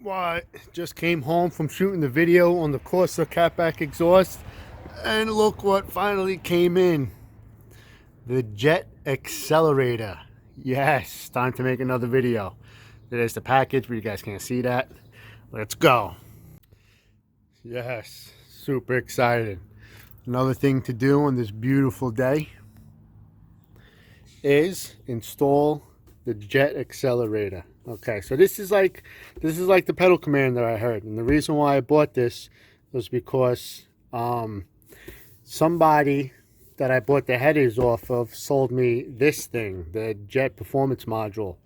What? Just came home from shooting the video on the Corsa catback exhaust, and look what finally came in. The Jet Xcelerator. Yes, time to make another video. There's the package, but you guys can't see that. Let's go. Yes, super excited. Another thing to do on this beautiful day is install the Jet Xcelerator. Okay, so this is like the pedal commander I heard, and the reason why I bought this was because somebody that I bought the headers off of sold me this thing, the Jet Performance module,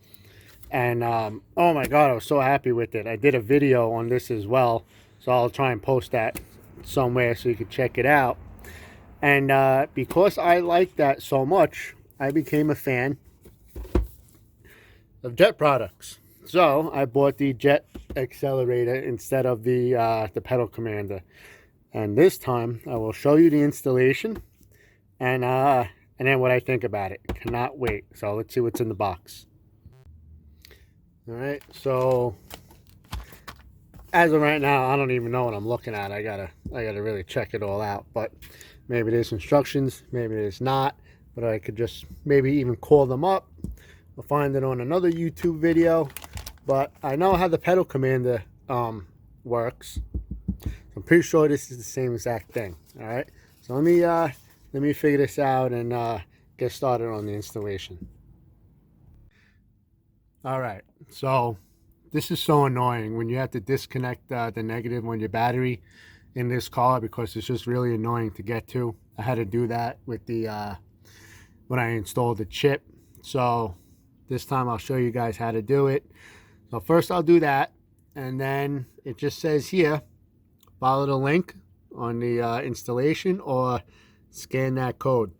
and oh my god, I was so happy with it. I did a video on this as well, so I'll try and post that somewhere so you can check it out. And because I like that so much, I became a fan of Jet products. So I bought the Jet Xcelerator instead of the pedal commander. And this time I will show you the installation and then what I think about it. Cannot wait. So let's see what's in the box. All right. So as of right now, I don't even know what I'm looking at. I gotta really check it all out. But maybe there's instructions, maybe there's not. But I could just maybe even call them up. I'll find it on another YouTube video. But I know how the pedal commander works. I'm pretty sure this is the same exact thing. All right. So let me figure this out and get started on the installation. All right. So this is so annoying when you have to disconnect the negative on your battery in this car, because it's just really annoying to get to. I had to do that with the when I installed the chip. So this time I'll show you guys how to do it. So first I'll do that, and then it just says here, follow the link on the installation or scan that code.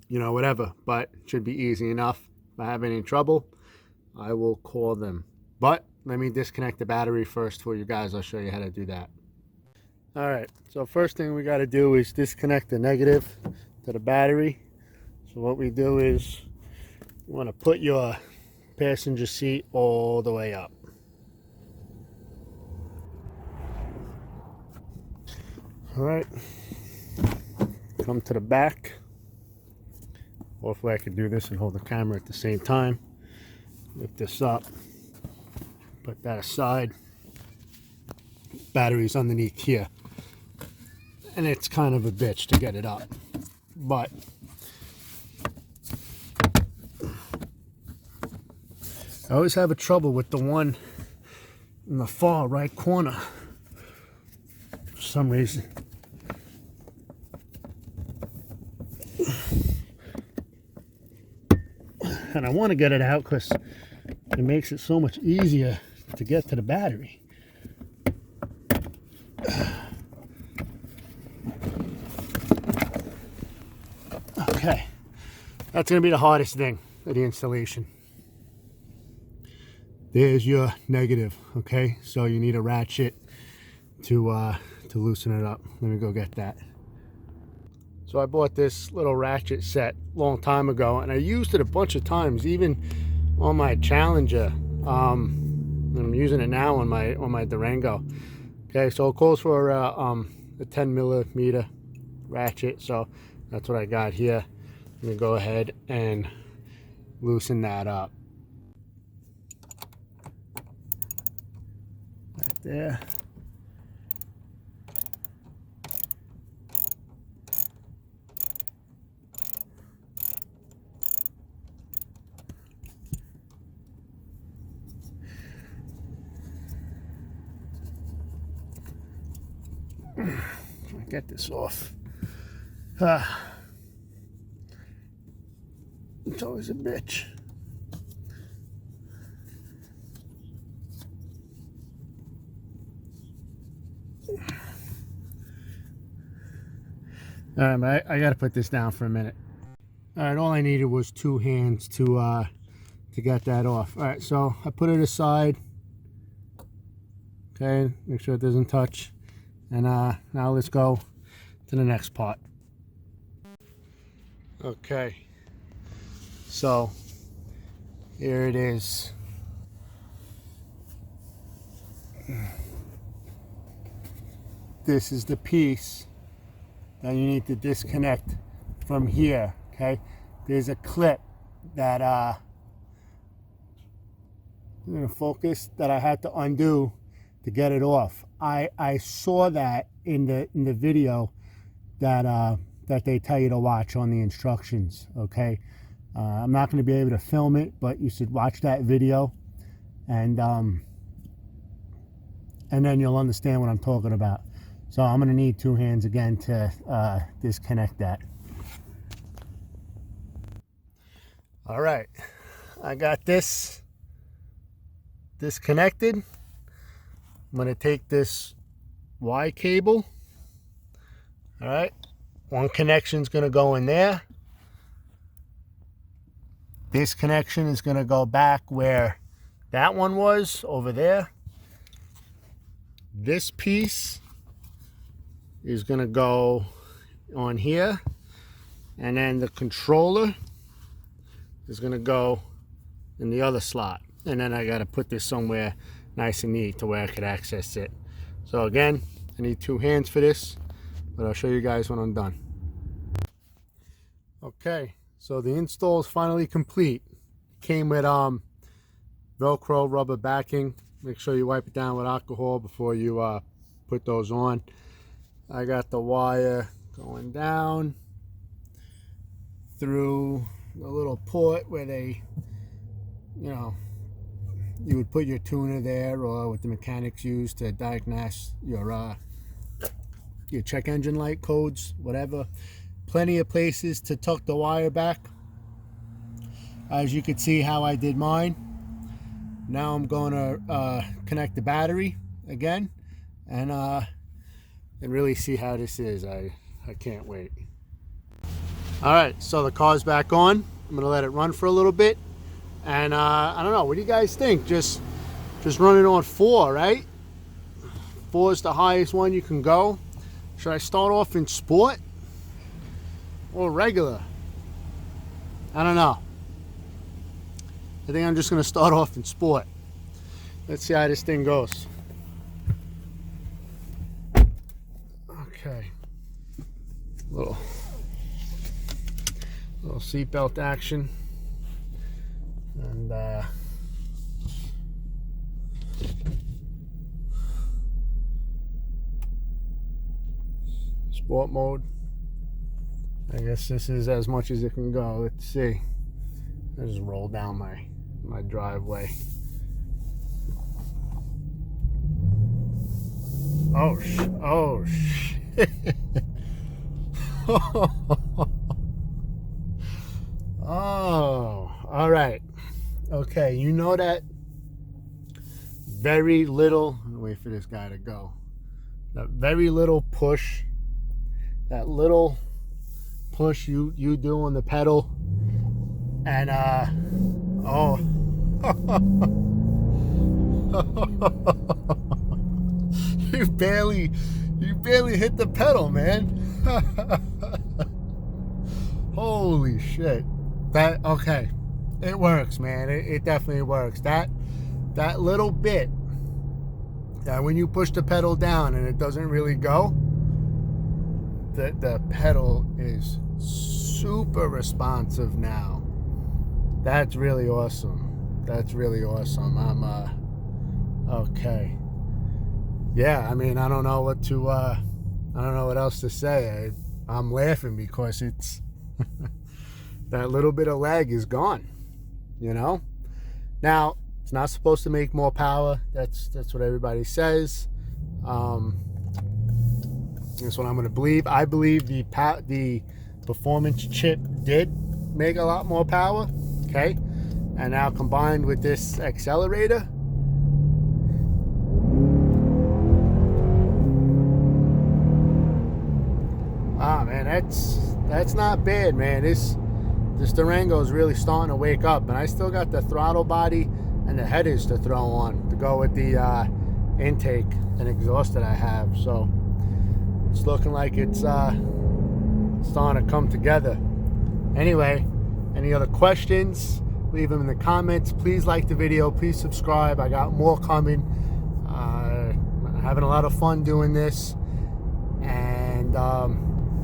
You know, whatever, but it should be easy enough. If I have any trouble, I will call them. But let me disconnect the battery first for you guys. I'll show you how to do that. All right, so first thing we got to do is disconnect the negative to the battery. So what we do is you want to put your passenger seat all the way up. All right, come to the back. Hopefully I can do this and hold the camera at the same time. Lift this up, put that aside. Battery's underneath here, and it's kind of a bitch to get it up, but I always have a trouble with the one in the far right corner for some reason. And I want to get it out because it makes it so much easier to get to the battery. Okay, that's going to be the hardest thing of the installation. There's your negative, okay? So you need a ratchet to loosen it up. Let me go get that. So I bought this little ratchet set a long time ago, and I used it a bunch of times, even on my Challenger. And I'm using it now on my Durango. Okay, so it calls for a 10 millimeter ratchet, so that's what I got here. Let me go ahead and loosen that up. Right there. Get this off. It's always a bitch. All right, I gotta put this down for a minute. All right, all I needed was 2 hands to get that off. All right, so I put it aside. Okay, make sure it doesn't touch. And now let's go to the next part. Okay, so here it is. this is the piece that you need to disconnect from here, okay? There's a clip that I'm gonna focus, that I had to undo to get it off. I saw that in the video that that they tell you to watch on the instructions, okay? I'm not going to be able to film it, but you should watch that video, and then you'll understand what I'm talking about. So I'm going to need two hands again to disconnect that. All right, I got this disconnected. I'm going to take this Y cable. All right, one connection's going to go in there. This connection is going to go back where that one was, over there. This piece is going to go on here, and then the controller is going to go in the other slot, and then I got to put this somewhere nice and neat to where I could access it. So again, I need two hands for this, but I'll show you guys when I'm done. Okay, so the install is finally complete. Came with Velcro rubber backing. Make sure you wipe it down with alcohol before you put those on. I got the wire going down through the little port where they, you know, you would put your tuner there, or what the mechanics use to diagnose your check engine light codes, whatever. Plenty of places to tuck the wire back. As you can see how I did mine. Now I'm going to connect the battery again, and really see how this is. I can't wait. All right, so the car's back on. I'm gonna let it run for a little bit, and I don't know, what do you guys think? Just run it on 4, right? 4 is the highest one you can go. Should I start off in sport or regular? I don't know. I think I'm just gonna start off in sport. Let's see how this thing goes. Okay, little seatbelt action, and sport mode. I guess this is as much as it can go. Let's see. I just roll down my driveway. Oh shit. Oh, all right. Okay, you know that very little, wait for this guy to go. That very little push, that little push you do on the pedal, and oh. you barely hit the pedal, man. Holy shit. That, okay, it works, man. It definitely works. That little bit, that when you push the pedal down and it doesn't really go, the pedal is super responsive now. That's really awesome. That's really awesome. I'm okay. Yeah, I mean, I don't know what to I don't know what else to say. I'm laughing because it's that little bit of lag is gone, you know. Now, it's not supposed to make more power. That's what everybody says. That's what I'm going to believe. I believe the performance chip did make a lot more power. Okay, and now combined with this accelerator, man, that's not bad, man. This Durango is really starting to wake up, and I still got the throttle body and the headers to throw on to go with the intake and exhaust that I have. So it's looking like it's starting to come together. Anyway, any other questions, leave them in the comments. Please like the video, please subscribe. I got more coming. having a lot of fun doing this. And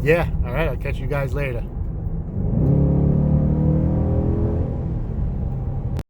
yeah, all right, I'll catch you guys later.